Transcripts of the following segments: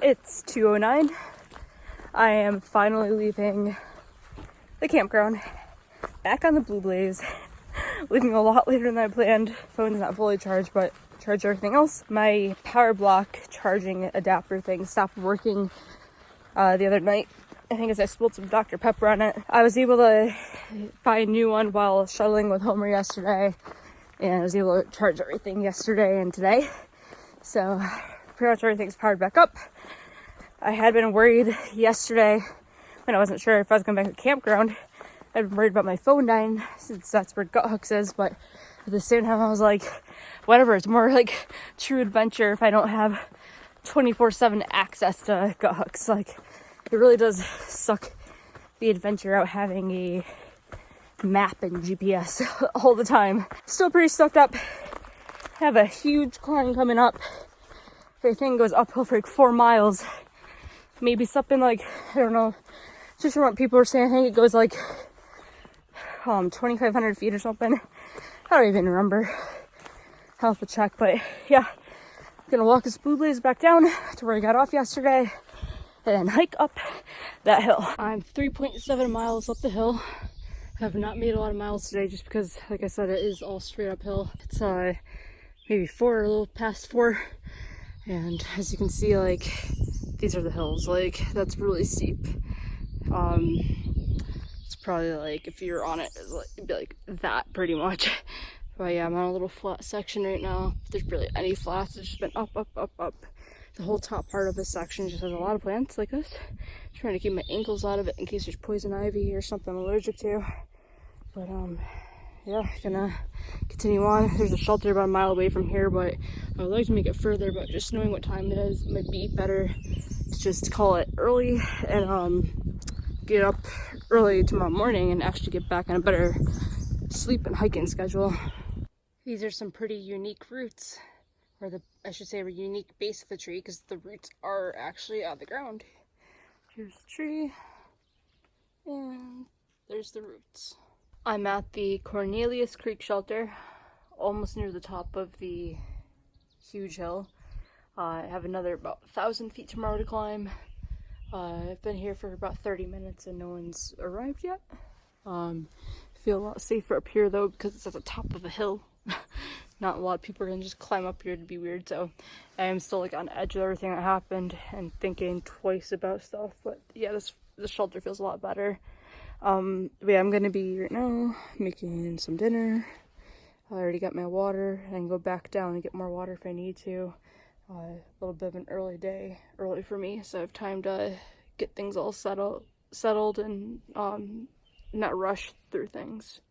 It's 2:09. I am finally leaving the campground, back on the Blue Blaze, leaving a lot later than I planned. Phone's not fully charged, but charge everything else. My power block charging adapter thing stopped working the other night. I think as I spilled some Dr. Pepper on it. I was able to buy a new one while shuttling with Homer yesterday, and I was able to charge everything yesterday and today. So pretty much everything's powered back up. I had been worried yesterday when I wasn't sure if I was going back to the campground. I'd been worried about my phone dying since that's where GutHooks is, but at the same time I was like, whatever, it's more like true adventure if I don't have 24/7 access to GutHooks. Like, it really does suck the adventure out having a map and GPS all the time. Still pretty stoked up. Have a huge climb coming up. The thing goes uphill for like 4 miles. Maybe something like, I don't know, just from what people were saying, I think it goes like 2,500 feet or something. I don't even remember. I'll have to check, but yeah. I'm gonna walk this Blue Blaze back down to where I got off yesterday and then hike up that hill. I'm 3.7 miles up the hill. Have not made a lot of miles today just because, like I said, it is all straight uphill. It's maybe 4 or a little past 4. And as you can see, like, these are the hills. Like, that's really steep. It's probably like, if you're on it, it'd be like that pretty much. But yeah, I'm on a little flat section right now. There's barely any flats. It's just been up, up, up, up. The whole top part of this section just has a lot of plants like this. Trying to keep my ankles out of it in case there's poison ivy or something I'm allergic to. But yeah, gonna continue on. There's a shelter about a mile away from here, but I would like to make it further, but just knowing what time it is, it might be better to just call it early and get up early tomorrow morning and actually get back on a better sleep and hiking schedule. These are some pretty unique roots, or I should say a unique base of the tree, because the roots are actually out of the ground. Here's the tree, and there's the roots. I'm at the Cornelius Creek shelter, almost near the top of the huge hill. I have another about 1,000 feet tomorrow to climb. I've been here for about 30 minutes and no one's arrived yet. Feel a lot safer up here though because it's at the top of the hill. Not a lot of people are gonna just climb up here to be weird, so I am still like on the edge of everything that happened and thinking twice about stuff. But yeah, this shelter feels a lot better. But yeah, I'm gonna be right now making some dinner. I already got my water. I can go back down and get more water if I need to. A little bit of an early day, early for me, so I have time to get things all settled and not rush through things.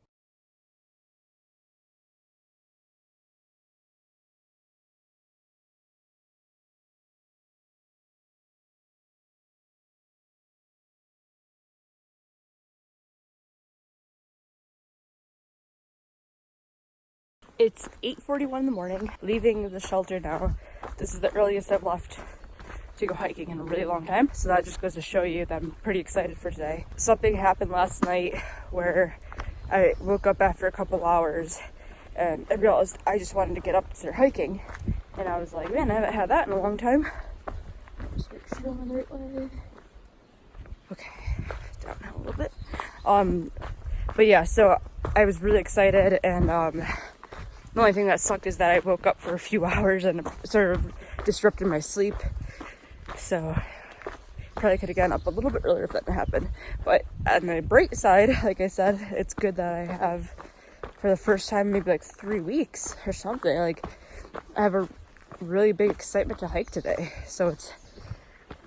It's 8:41 in the morning, leaving the shelter now. This is the earliest I've left to go hiking in a really long time, so that just goes to show you that I'm pretty excited for today. Something happened last night where I woke up after a couple hours and I realized I just wanted to get up and start hiking, and I was like, man, I haven't had that in a long time. Just make sure I'm on the right way. Okay, downhill a little bit. But yeah, so I was really excited, and the only thing that sucked is that I woke up for a few hours and sort of disrupted my sleep. So probably could have gotten up a little bit earlier if that didn't happen. But on the bright side, like I said, it's good that I have, for the first time, maybe like 3 weeks or something, like I have a really big excitement to hike today. So it's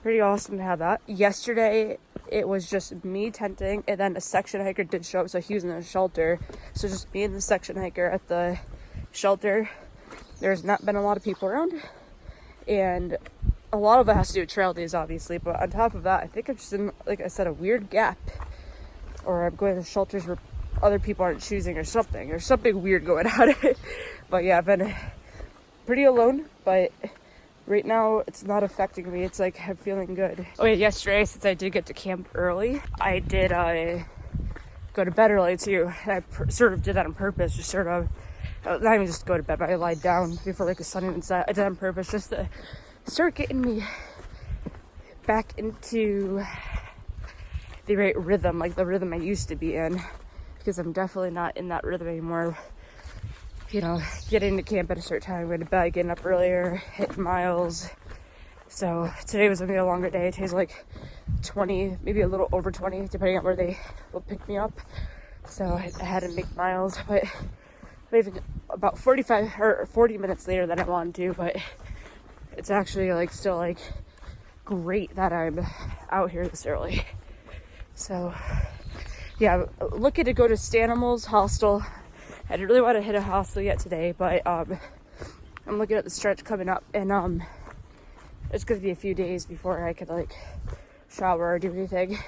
pretty awesome to have that. Yesterday, it was just me tenting, and then a section hiker did show up, so he was in a shelter. So just me and the section hiker at the shelter. There's not been a lot of people around, and a lot of it has to do with trail days, obviously, but on top of that, I think I'm just in, like I said, a weird gap, or I'm going to shelters where other people aren't choosing, or something. There's something weird going on. But yeah, I've been pretty alone, but right now it's not affecting me. It's like I'm feeling good. Oh yeah, yesterday, since I did get to camp early, I did go to bed early too. I sort of did that on purpose, just sort of, not even just go to bed, but I lied down before like the sun even set. I did it on purpose just to start getting me back into the right rhythm, like the rhythm I used to be in, because I'm definitely not in that rhythm anymore. You know, getting to camp at a certain time, going to bed, getting up earlier, hitting miles. So today was gonna be a longer day. Today's like 20, maybe a little over 20, depending on where they will pick me up. So I had to make miles, but maybe about 45 or 40 minutes later than I wanted to. But it's actually like still like great that I'm out here this early. So yeah, looking to go to Stanimals Hostel. I didn't really want to hit a hostel yet today, but I'm looking at the stretch coming up, and it's gonna be a few days before I could like shower or do anything.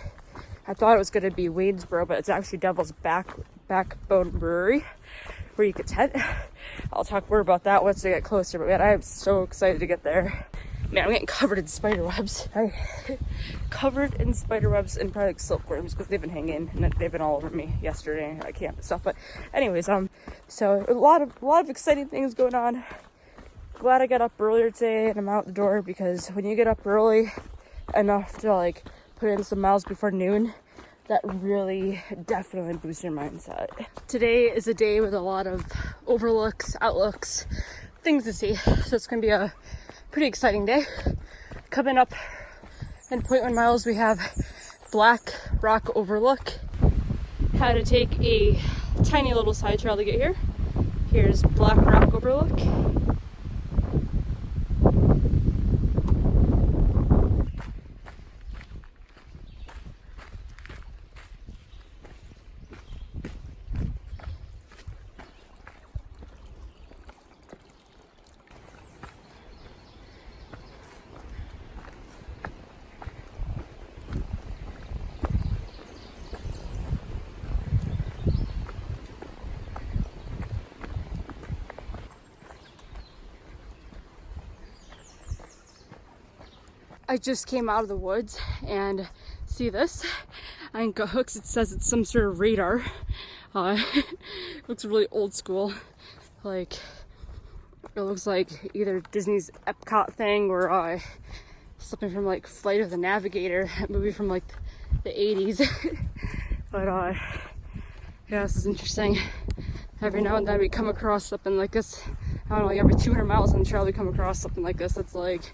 I thought it was gonna be Waynesboro, but it's actually Devil's Backbone Brewery where you could tent. I'll talk more about that once I get closer, but man, I am so excited to get there. Man, I'm getting covered in spider webs. Covered in spider webs and probably like silkworms, because they've been hanging and they've been all over me yesterday at camp and stuff. But anyways, so a lot of exciting things going on. Glad I got up earlier today and I'm out the door, because when you get up early enough to like put in some miles before noon, that really definitely boosts your mindset. Today is a day with a lot of overlooks, outlooks, things to see. So it's gonna be a pretty exciting day. Coming up in 0.1 miles, we have Black Rock Overlook. Had to take a tiny little side trail to get here. Here's Black Rock Overlook. I just came out of the woods and see this on hooks. It says it's some sort of radar. Looks really old school. Like it looks like either Disney's Epcot thing or something from like Flight of the Navigator, that movie from like the 80s. But yeah, this is interesting. Every now and then we come across something like this. I don't know, like every 200 miles on the trail we come across something like this. It's like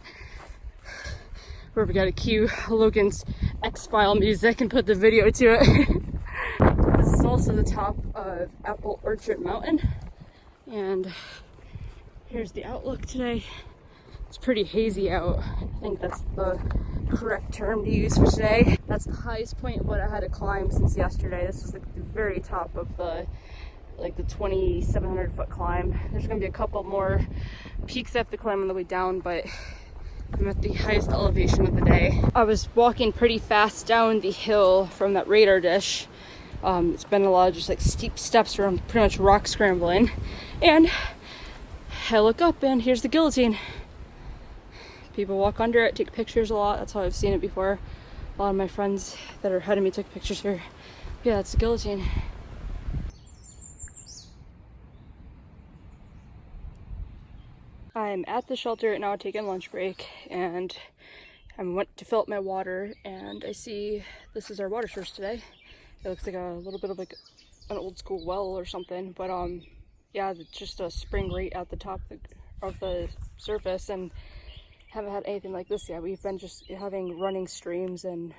where we gotta cue Logan's X-File music and put the video to it. This is also the top of Apple Orchard Mountain, and here's the outlook today. It's pretty hazy out. I think that's the correct term to use for today. That's the highest point of what I had to climb since yesterday. This is the very top of the 2,700 foot climb. There's gonna be a couple more peaks I have to climb on the way down, but I'm at the highest elevation of the day. I was walking pretty fast down the hill from that radar dish. It's been a lot of just like steep steps where I'm pretty much rock scrambling. And I look up and here's the guillotine. People walk under it, take pictures a lot. That's how I've seen it before. A lot of my friends that are ahead of me took pictures here. Yeah, that's the guillotine. I'm at the shelter now, taking lunch break, and I went to fill up my water, and I see this is our water source today. It looks like a little bit of like an old school well or something, but yeah, it's just a spring right at the top of the surface, and haven't had anything like this yet. We've been just having running streams and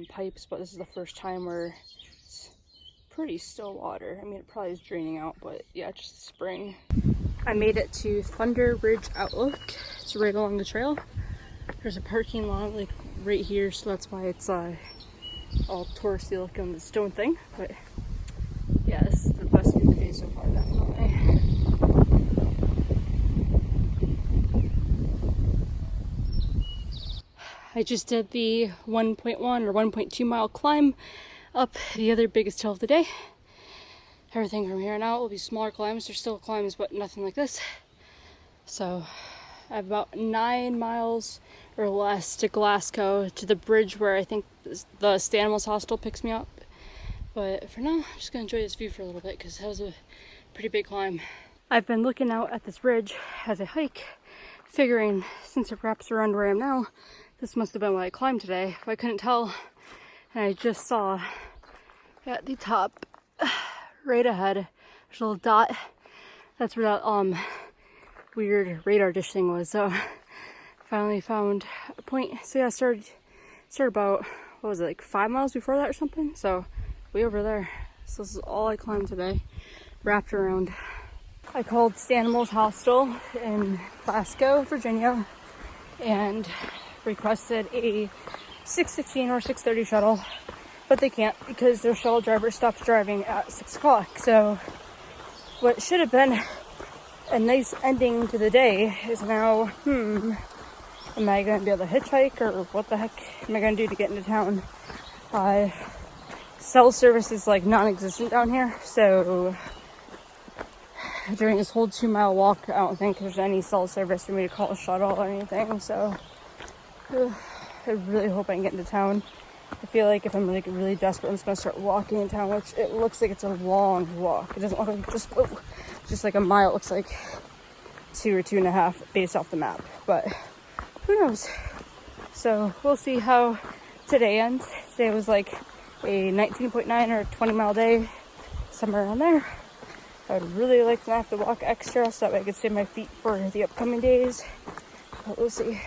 pipes, but this is the first time where it's pretty still water. I mean, it probably is draining out, but yeah, just spring. I made it to Thunder Ridge Outlook. It's right along the trail. There's a parking lot like right here, so that's why it's all touristy looking, the stone thing. But yeah, this is the best view of the day so far, definitely. I just did the 1.1 or 1.2 mile climb up the other biggest hill of the day. Everything from here on out will be smaller climbs. There's still climbs, but nothing like this. So I have about 9 miles or less to Glasgow, to the bridge where I think the Stanimals Hostel picks me up. But for now, I'm just gonna enjoy this view for a little bit because that was a pretty big climb. I've been looking out at this ridge as I hike, figuring since it wraps around where I am now, This must have been what I climbed today, but I couldn't tell. And I just saw at the top, right ahead, there's a little dot. That's where that weird radar dish thing was. So finally found a point. So yeah, I started about, what was it, like 5 miles before that or something? So way over there. So this is all I climbed today, wrapped around. I called Stanimals Hostel in Glasgow, Virginia, and requested a 6:15 or 6:30 shuttle, but they can't because their shuttle driver stopped driving at 6 o'clock. So what should have been a nice ending to the day is now, am I going to be able to hitchhike, or what the heck am I going to do to get into town? Cell service is like non-existent down here, so during this whole 2-mile walk, I don't think there's any cell service for me to call a shuttle or anything. So I really hope I can get into town. I feel like if I'm like really desperate, I'm just gonna start walking in town, which it looks like it's a long walk. It doesn't look like just like a mile. It looks like 2 or 2.5 based off the map, but who knows? So we'll see how today ends. Today was like a 19.9 or 20-mile day, somewhere around there. I would really like to not have to walk extra so that way I could save my feet for the upcoming days, but we'll see.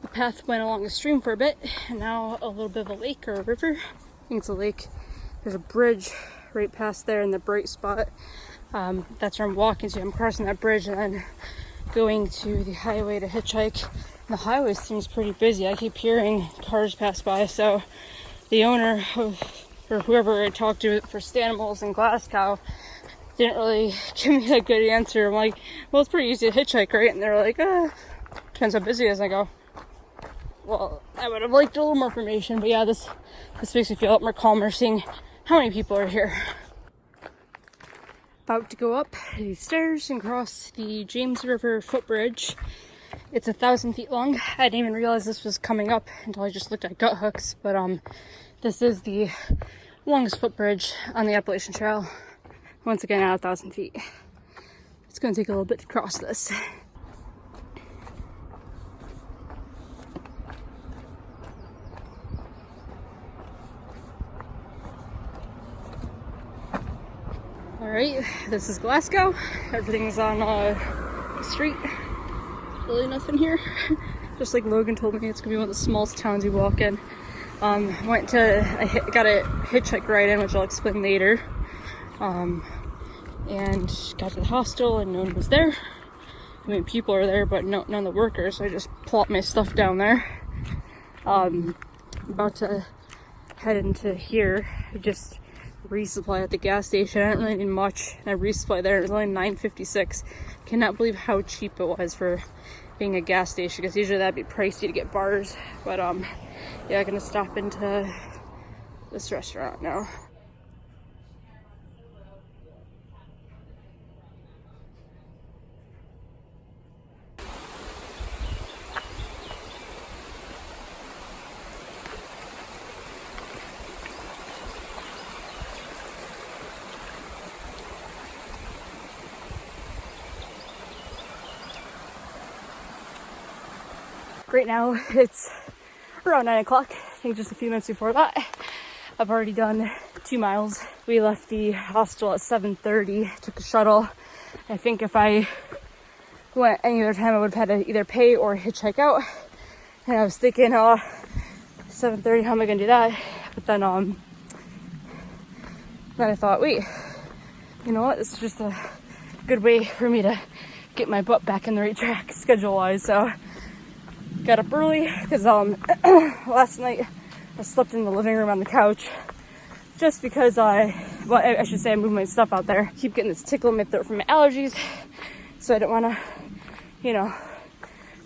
The path went along the stream for a bit, and now a little bit of a lake or a river. I think it's a lake. There's a bridge right past there in the bright spot. That's where I'm walking to. I'm crossing that bridge and then going to the highway to hitchhike. And the highway seems pretty busy. I keep hearing cars pass by, so the owner or whoever I talked to for Stanimals in Glasgow didn't really give me a good answer. I'm like, well, it's pretty easy to hitchhike, right? And they're like, depends how busy it is. And I go, well, I would have liked a little more information, but yeah, this makes me feel a lot more calmer seeing how many people are here. About to go up these stairs and cross the James River footbridge. It's 1,000 feet long. I didn't even realize this was coming up until I just looked at gut hooks, but this is the longest footbridge on the Appalachian Trail. Once again, at 1,000 feet. It's going to take a little bit to cross this. Alright, this is Glasgow. Everything's on the street. Really nothing here. Just like Logan told me, it's going to be one of the smallest towns you walk in. I got a hitchhike ride in, which I'll explain later. And got to the hostel and no one was there. I mean, people are there, but none of the workers. So I just plopped my stuff down there. About to head into here. I just resupply at the gas station. I didn't really need much. And I resupply there. It was only $9.56. Cannot believe how cheap it was for being a gas station, because usually that'd be pricey to get bars. But yeah, I'm gonna stop into this restaurant now. Right now it's around 9 o'clock. I think just a few minutes before that. I've already done 2 miles. We left the hostel at 7:30, took a shuttle. I think if I went any other time, I would have had to either pay or hitchhike out. And I was thinking, 7:30, how am I gonna do that? But then I thought, wait, you know what? This is just a good way for me to get my butt back in the right track schedule-wise. So got up early because last night I slept in the living room on the couch just because I should say I moved my stuff out there. I keep getting this tickle in my throat from my allergies, so I didn't want to,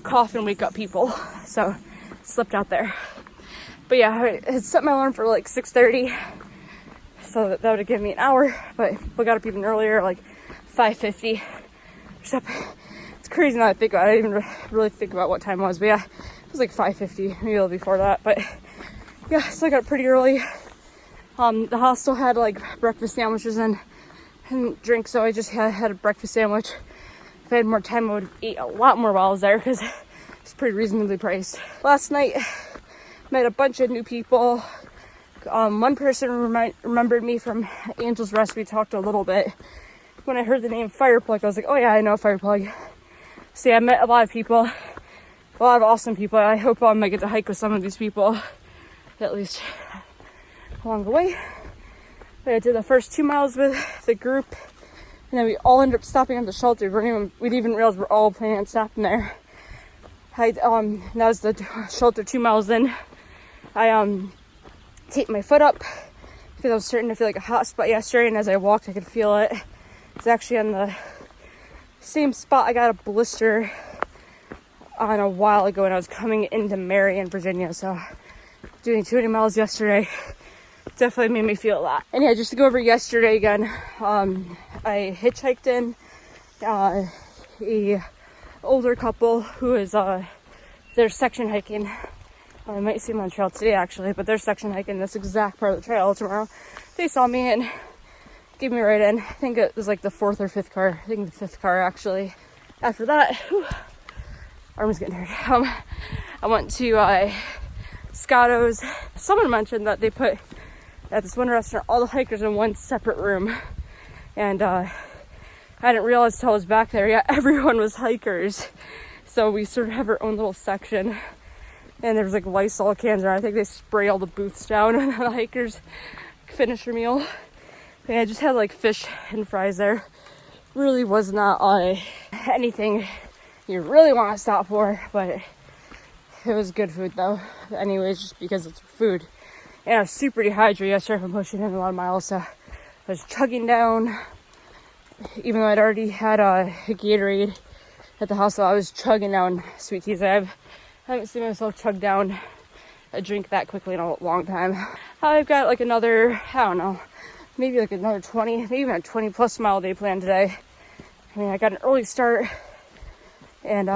cough and wake up people. So slept out there. But yeah, I had set my alarm for like 6:30, so that would have given me an hour. But we got up even earlier, like 5:50. It's crazy now that I think about it. I didn't even really think about what time it was, but yeah, it was like 5:50, maybe a little before that. But yeah, so I got up pretty early. The hostel had like breakfast sandwiches and drinks, so I just had a breakfast sandwich. If I had more time, I would have ate a lot more while I was there because it's pretty reasonably priced. Last night, met a bunch of new people. One person remembered me from Angel's Rest. We talked a little bit. When I heard the name Fireplug, I was like, oh yeah, I know Fireplug. So yeah, I met a lot of people, a lot of awesome people. I hope I get to hike with some of these people, at least along the way. But I did the first 2 miles with the group, and then we all ended up stopping at the shelter. We didn't even realize we're all planning on stopping there. That was the shelter 2 miles in. I taped my foot up because I was starting to feel like a hot spot yesterday, and as I walked I could feel it. It's actually on the same spot I got a blister on a while ago when I was coming into Marion, Virginia. So doing 20 miles yesterday definitely made me feel a lot. And yeah, just to go over yesterday again, I hitchhiked in a older couple who is they're section hiking. I might see them on the trail today actually, but they're section hiking this exact part of the trail tomorrow. They saw me and gave me right in. I think it was like the 4th or 5th car. I think the 5th car actually. After that, arm's getting hurt. I went to Scotto's. Someone mentioned that they put at this one restaurant all the hikers in one separate room, and I didn't realize till I was back there. Yeah, everyone was hikers, so we sort of have our own little section. And there was like Lysol cans around. I think they spray all the booths down when the hikers finish their meal. And I just had like fish and fries there. Really was not anything you really want to stop for, but it was good food though. Anyways, just because it's food. And I was super dehydrated yesterday from pushing in a lot of miles, so I was chugging down. Even though I'd already had a Gatorade at the hospital, I was chugging down sweet teas. I haven't seen myself chug down a drink that quickly in a long time. I've got like another, I don't know, maybe like another 20, maybe even a 20 plus mile day plan today. I mean, I got an early start, and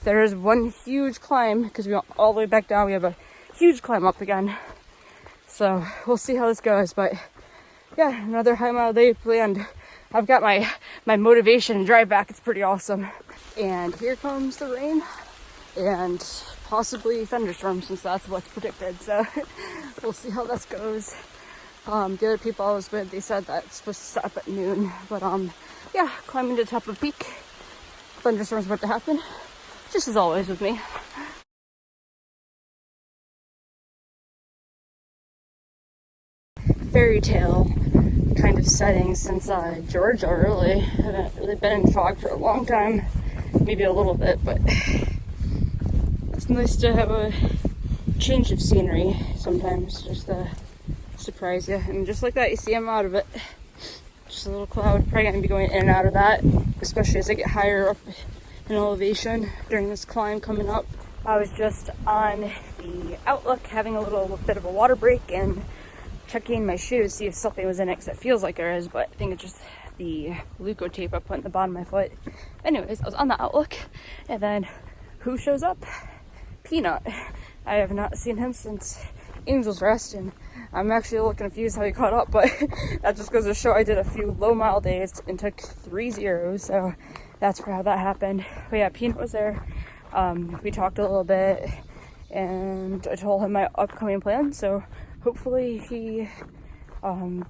there is one huge climb because we went all the way back down. We have a huge climb up again. So we'll see how this goes, but yeah, another high mile day planned. I've got my motivation to drive back. It's pretty awesome. And here comes the rain and possibly thunderstorms, since that's what's predicted. So we'll see how this goes. The other people I was with, they said that it's supposed to stop at noon, but yeah, climbing to the top of a peak. Thunderstorms about to happen, just as always with me. Fairy tale kind of setting since Georgia, really. I haven't really been in fog for a long time, maybe a little bit, but it's nice to have a change of scenery sometimes, just to surprise you. And just like that, you see I'm out of it. Just a little cloud. Probably gonna be going in and out of that, especially as I get higher up in elevation during this climb coming up. I was just on the Outlook having a little bit of a water break and checking my shoes, see if something was in it, because it feels like there is, but I think it's just the Leuco tape I put in the bottom of my foot. Anyways, I was on the Outlook, and then who shows up? Peanut. I have not seen him since Angel's Rest, and I'm actually a little confused how he caught up, but that just goes to show I did a few low mile days and took 3 zeros, so that's how that happened. But yeah, Peanut was there. We talked a little bit, and I told him my upcoming plans, so hopefully he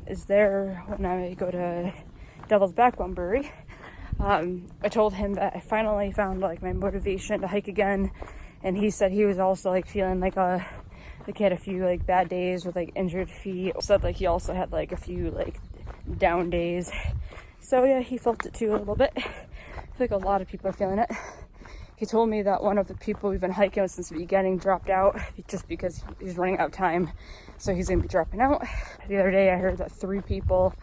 is there when I go to Devil's Backbone Brewery. I told him that I finally found like my motivation to hike again, and he said he was also like feeling like he had a few like bad days with like injured feet. Said like he also had like a few like down days. So yeah, he felt it too a little bit. I feel like a lot of people are feeling it. He told me that one of the people we've been hiking with since the beginning dropped out just because he's running out of time. So he's going to be dropping out. The other day I heard that 3 people,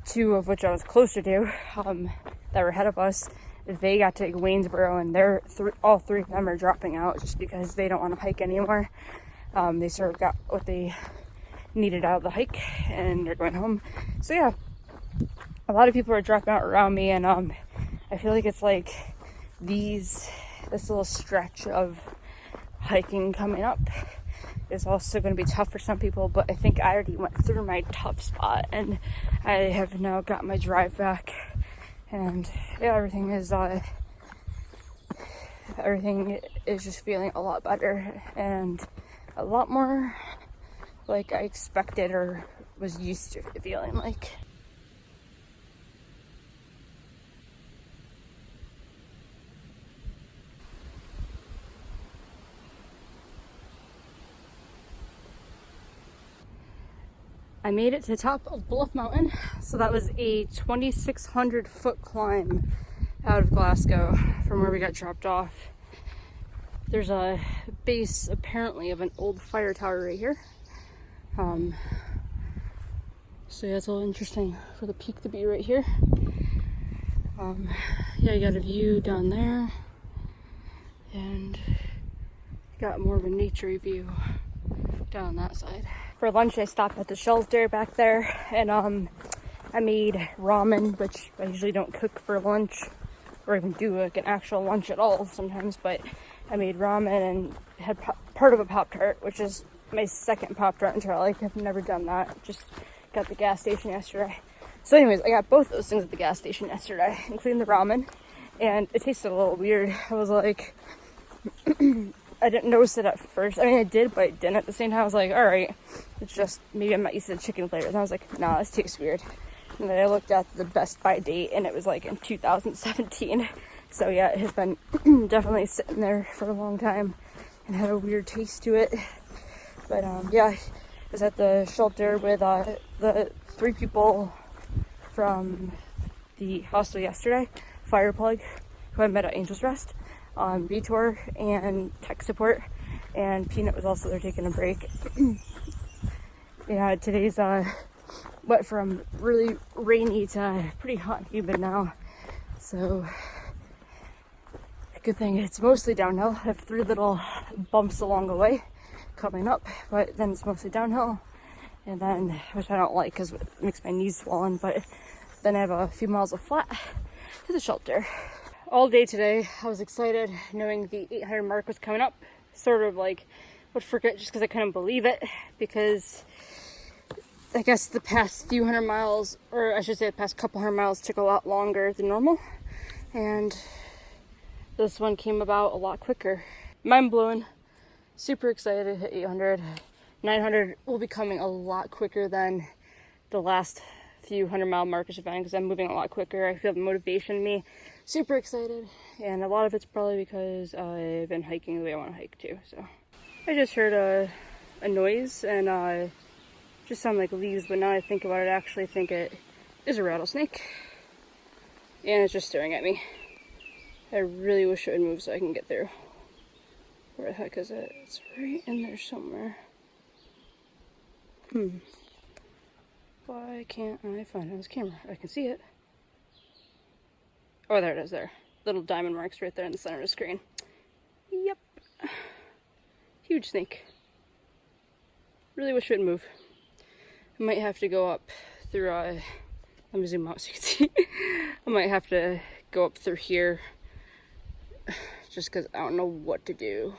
2 of which I was closer to, that were ahead of us, they got to Waynesboro, and all 3 of them are dropping out just because they don't want to hike anymore. They sort of got what they needed out of the hike and they're going home. So yeah, a lot of people are dropping out around me, and I feel like it's like this little stretch of hiking coming up is also going to be tough for some people, but I think I already went through my tough spot and I have now got my drive back, and yeah, everything is just feeling a lot better, and a lot more like I expected or was used to feeling like. I made it to the top of Bluff Mountain. So that was a 2,600 foot climb out of Glasgow from where we got dropped off. There's a base apparently of an old fire tower right here. So yeah, it's a little interesting for the peak to be right here. Yeah, you got a view down there, and you got more of a nature view down that side. For lunch, I stopped at the shelter back there, and I made ramen, which I usually don't cook for lunch or even do like an actual lunch at all sometimes, but I made ramen and had part of a Pop-Tart, which is my second Pop-Tart in trail. Like, I've never done that. Just got the gas station yesterday. So anyways, I got both those things at the gas station yesterday, including the ramen, and it tasted a little weird. I was like, I didn't notice it at first. I mean, I did, but I didn't at the same time. I was like, all right, it's just, maybe I'm not used to the chicken flavors. And I was like, nah, this tastes weird. And then I looked at the Best By date, and it was like in 2017. So yeah, it has been definitely sitting there for a long time and had a weird taste to it. But yeah, I was at the shelter with the 3 people from the hostel yesterday, Fireplug, who I met at Angel's Rest, Vitor, and tech support, and Peanut was also there taking a break. Yeah, today's went from really rainy to pretty hot and humid now, so good thing it's mostly downhill. I have 3 little bumps along the way coming up, but then it's mostly downhill, and then, which I don't like because it makes my knees swollen, but then I have a few miles of flat to the shelter. All day today, I was excited knowing the 800 mark was coming up. Sort of like would forget just because I couldn't believe it, because I guess the past few hundred miles, or I should say the past couple hundred miles, took a lot longer than normal, and this one came about a lot quicker. Mind blowing. Super excited to hit 800. 900 will be coming a lot quicker than the last few 100-mile markers I found, because I'm moving a lot quicker. I feel the motivation in me. Super excited, and a lot of it's probably because I've been hiking the way I want to hike too. So I just heard a noise, and just sounded like leaves, but now I think about it, I actually think it is a rattlesnake, and it's just staring at me. I really wish it would move so I can get through. Where the heck is it? It's right in there somewhere. Why can't I find it on this camera? I can see it. Oh, there it is there. Little diamond marks right there in the center of the screen. Yep. Huge snake. Really wish it would move. I might have to go up through, let me zoom out so you can see. I might have to go up through here just because I don't know what to do.